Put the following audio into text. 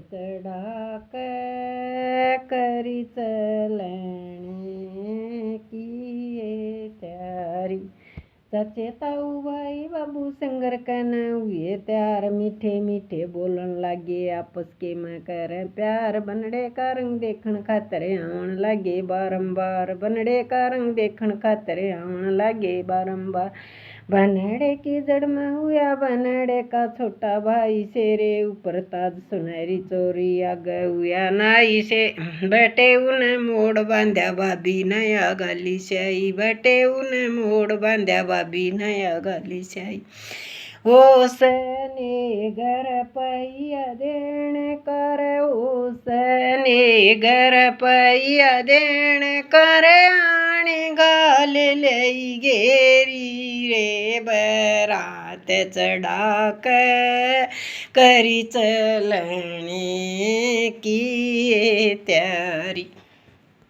चढ़ाक करी चलने किए त्यारी। चाचे ताऊ भाई बाबू संगर कन हुए त्यार, मीठे मीठे बोलन लागे आपस के में कर प्यार। बनड़े का रंग देखन खातर आवन लागे बारंबार, बनड़े का रंग देखन खातर आवन लागे बारंबार। बनड़े की जड़ में हुआ बनड़े का छोटा भाई, शेरे ऊपर ताज सुनहरी चोरी आगे हुआ नाई से। बैठे उन्हें मोड़ बांध्या भाभी नया गाली स्याही, बैठे उन्हें मोड़ बांध्या भाभी नया गाली स्याही। ओसने घर पैया देण कर, ओसने घर पैया देण कर, आने गाल लई गेरी रे बरात चढ़ाक करी चलने की त्यारी।